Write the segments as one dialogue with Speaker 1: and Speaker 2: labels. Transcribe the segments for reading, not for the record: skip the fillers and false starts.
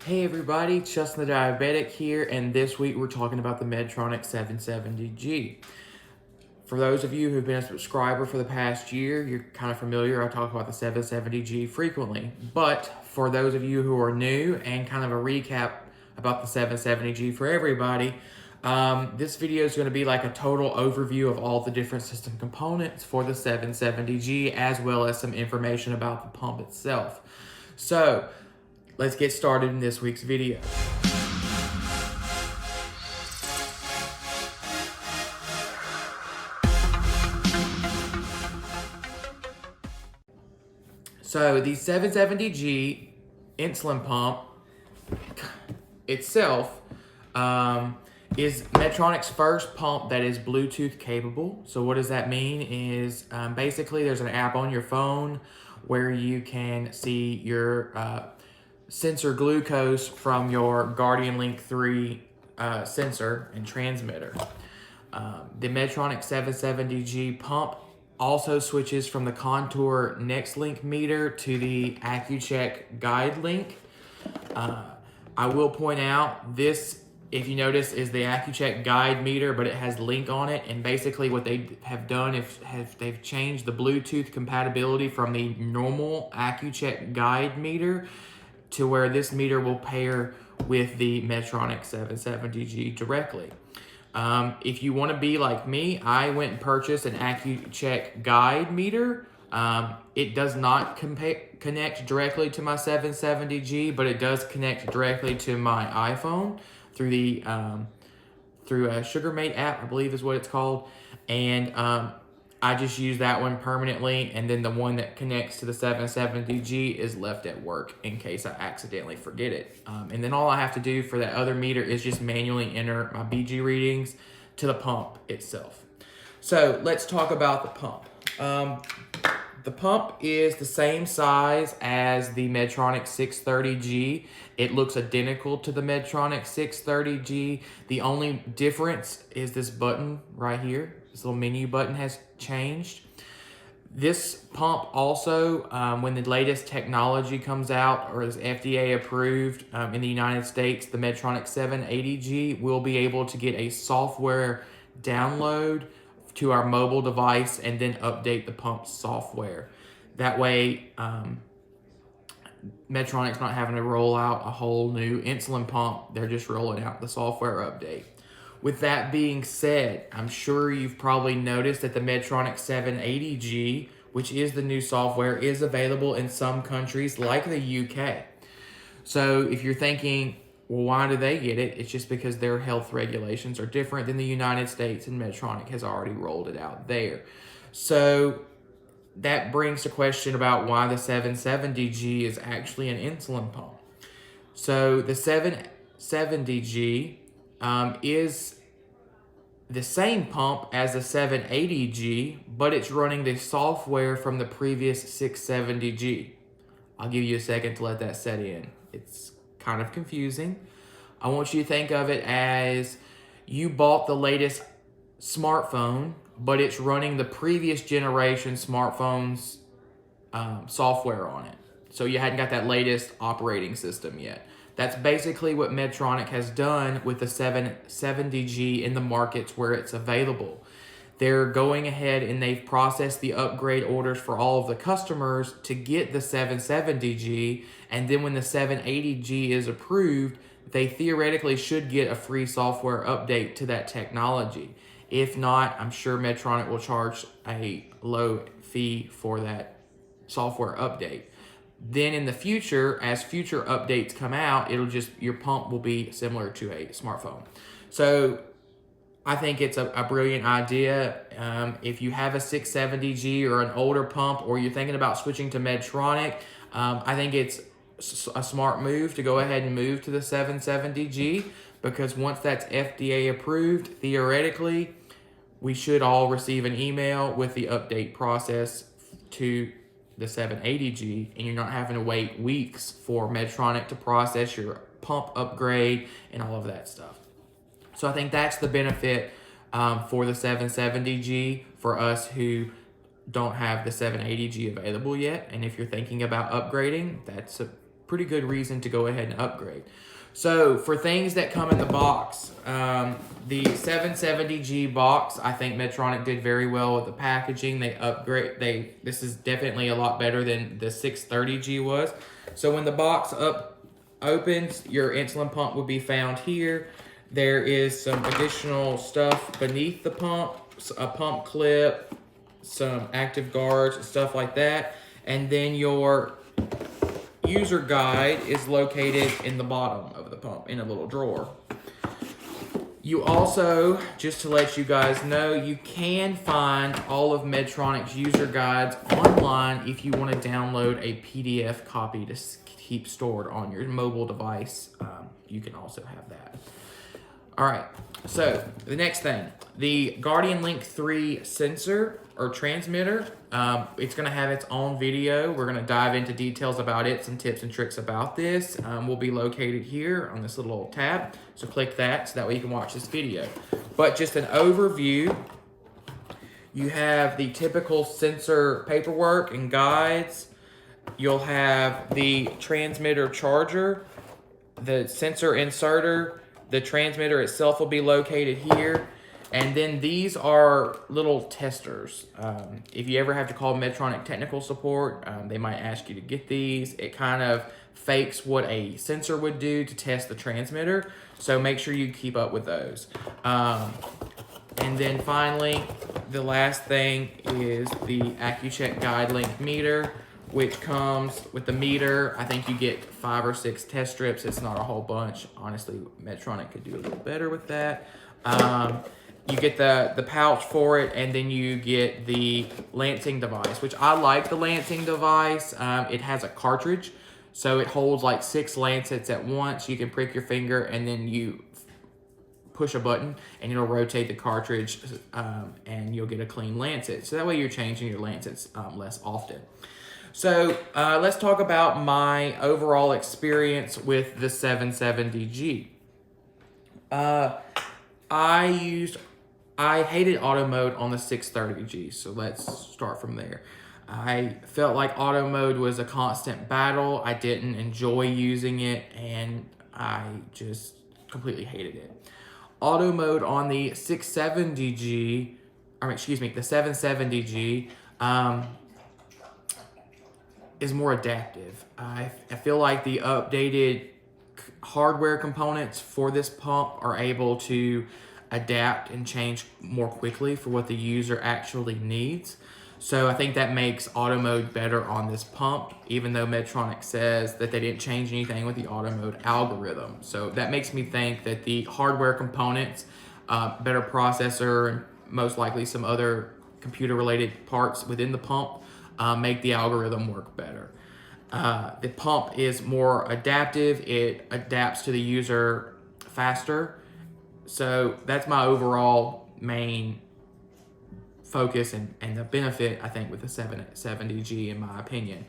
Speaker 1: Hey everybody, Justin the Diabetic here, and this week we're talking about the Medtronic 770G. For those of you who've been a subscriber for the past year, you're kind of familiar. I talk about the 770G frequently. But for those of you who are new and kind of a recap about the 770G for everybody, this video is going to be like a total overview of all the different system components for the 770G, as well as some information about the pump itself. So let's get started in this week's video. So the 770G insulin pump itself is Medtronic's first pump that is Bluetooth capable. So what does that mean is basically there's an app on your phone where you can see your sensor glucose from your Guardian Link 3 sensor and transmitter. The Medtronic 770G pump also switches from the Contour Next Link meter to the Accu Check guide link. I will point out this, if you notice, is the Accu Check guide meter, but it has link on it. And basically what they have done is they've changed the Bluetooth compatibility from the normal Accu Check guide meter to where this meter will pair with the Medtronic 770G directly. If you want to be like me, I went and purchased an Accu Check guide meter. It does not connect directly to my 770G, but it does connect directly to my iPhone through the through a SugarMate app, I believe is what it's called. And I just use that one permanently, and then the one that connects to the 770G is left at work in case I accidentally forget it. And then all I have to do for that other meter is just manually enter my BG readings to the pump itself. So let's talk about the pump. The pump is the same size as the Medtronic 630G. It looks identical to the Medtronic 630G. The only difference is this button right here. This little menu button has changed. This pump also, when the latest technology comes out or is FDA approved in the United States, the Medtronic 780G will be able to get a software download to our mobile device and then update the pump software. That way, Medtronic's not having to roll out a whole new insulin pump. They're just rolling out the software update. With that being said, I'm sure you've probably noticed that the Medtronic 780G, which is the new software, is available in some countries like the UK. So if you're thinking, well, why do they get it? It's just because their health regulations are different than the United States, and Medtronic has already rolled it out there. So that brings the question about why the 770G is actually an insulin pump. So the 770G is the same pump as the 780G, but it's running the software from the previous 670G. I'll give you a second to let that set in. It's kind of confusing. I want you to think of it as you bought the latest smartphone, but it's running the previous generation smartphone's software on it. So you hadn't got that latest operating system yet. That's basically what Medtronic has done with the 770G in the markets where it's available. They're going ahead and they've processed the upgrade orders for all of the customers to get the 770G, and then when the 780G is approved, they theoretically should get a free software update to that technology. If not, I'm sure Medtronic will charge a low fee for that software update. Then in the future, as future updates come out, your pump will be similar to a smartphone. So I think it's a brilliant idea. If you have a 670G or an older pump, or you're thinking about switching to Medtronic, I think it's a smart move to go ahead and move to the 770G, because once that's FDA approved, theoretically, we should all receive an email with the update process to the 780G, and you're not having to wait weeks for Medtronic to process your pump upgrade and all of that stuff. So I think that's the benefit for the 770G for us who don't have the 780G available yet. And if you're thinking about upgrading, that's pretty good reason to go ahead and upgrade. So for things that come in the box, the 770G box, I think Medtronic did very well with the packaging. This is definitely a lot better than the 630G was. So when the box opens, your insulin pump will be found here. There is some additional stuff beneath the pump, a pump clip, some active guards, stuff like that. And then your user guide is located in the bottom of the pump in a little drawer. You also, just to let you guys know, you can find all of Medtronic's user guides online if you want to download a PDF copy to keep stored on your mobile device. You can also have that. All right, so the next thing, the Guardian Link 3 sensor or transmitter, it's gonna have its own video. We're gonna dive into details about it, some tips and tricks about this. Will be located here on this little tab. So click that so that way you can watch this video. But just an overview, you have the typical sensor paperwork and guides. You'll have the transmitter charger, the sensor inserter, the transmitter itself will be located here. And then these are little testers. If you ever have to call Medtronic technical support, they might ask you to get these. It kind of fakes what a sensor would do to test the transmitter. So make sure you keep up with those. And then finally, the last thing is the Accu Check guide link meter, which comes with the meter. I think you get 5 or 6 test strips. It's not a whole bunch. Honestly, Medtronic could do a little better with that. You get the pouch for it, and then you get the lancing device, which I like the lancing device. It has a cartridge, so it holds like 6 lancets at once. You can prick your finger, and then you push a button, and it'll rotate the cartridge, and you'll get a clean lancet. So that way you're changing your lancets less often. So let's talk about my overall experience with the 770G. I hated auto mode on the 630G, so let's start from there. I felt like auto mode was a constant battle. I didn't enjoy using it, and I just completely hated it. Auto mode on the 670G, the 770G, is more adaptive. I feel like the updated hardware components for this pump are able to adapt and change more quickly for what the user actually needs. So I think that makes auto mode better on this pump, even though Medtronic says that they didn't change anything with the auto mode algorithm. So that makes me think that the hardware components, better processor, and most likely some other computer related parts within the pump make the algorithm work better. The pump is more adaptive. It adapts to the user faster. So that's my overall main focus and the benefit, I think, with the 770G, in my opinion.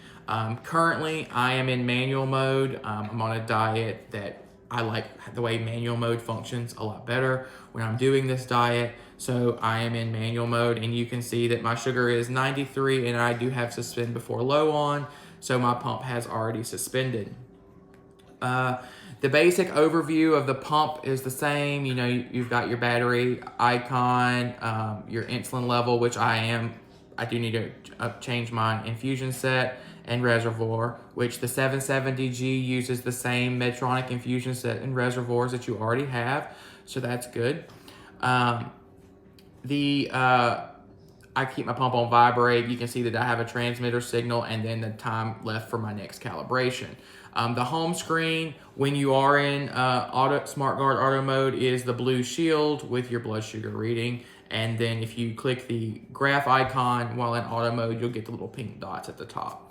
Speaker 1: Currently, I am in manual mode. I'm on a diet that I like the way manual mode functions a lot better when I'm doing this diet. So I am in manual mode, and you can see that my sugar is 93, and I do have suspend before low on, so my pump has already suspended. The basic overview of the pump is the same. You know, you've got your battery icon, your insulin level, which I do need to change my infusion set, and reservoir, which the 770G uses the same Medtronic infusion set and reservoirs that you already have, so that's good. I keep my pump on vibrate. You can see that I have a transmitter signal and then the time left for my next calibration. The home screen, when you are in SmartGuard Auto mode, is the blue shield with your blood sugar reading. And then if you click the graph icon while in auto mode, you'll get the little pink dots at the top.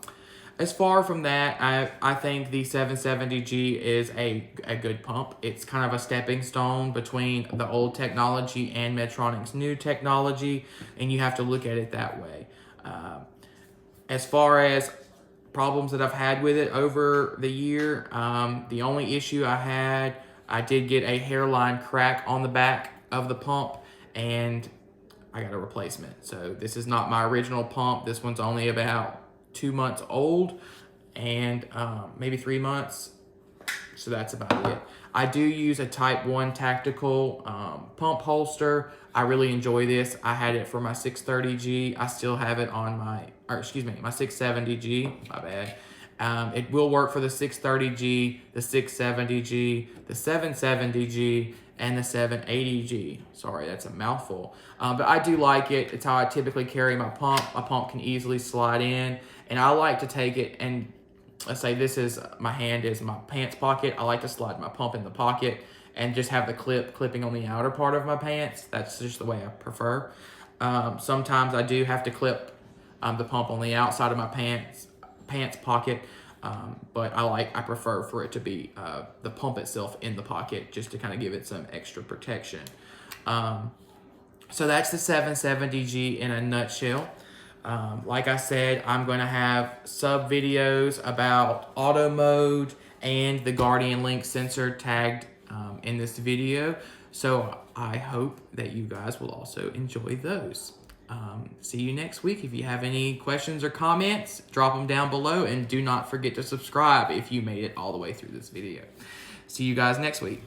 Speaker 1: As far from that, I think the 770G is a good pump. It's kind of a stepping stone between the old technology and Medtronic's new technology, and you have to look at it that way. As far as problems that I've had with it over the year, the only issue I did get a hairline crack on the back of the pump, and I got a replacement. So this is not my original pump. This one's only about 2 months old, and maybe 3 months. So that's about it. I do use a Type 1 tactical pump holster. I really enjoy this. I had it for my 630G. I still have it on my 670G, my bad. It will work for the 630G, the 670G, the 770G, and the 780G. Sorry, that's a mouthful. But I do like it. It's how I typically carry my pump. My pump can easily slide in, and I like to take it and let's say this is my hand is my pants pocket. I like to slide my pump in the pocket and just have the clipping on the outer part of my pants. That's just the way I prefer. Sometimes I do have to clip the pump on the outside of my pants pocket, but I prefer for it to be the pump itself in the pocket, just to kind of give it some extra protection. So that's the 770G in a nutshell. Like I said, I'm going to have sub videos about auto mode and the Guardian Link sensor tagged in this video. So I hope that you guys will also enjoy those. See you next week. If you have any questions or comments, drop them down below, and do not forget to subscribe if you made it all the way through this video. See you guys next week.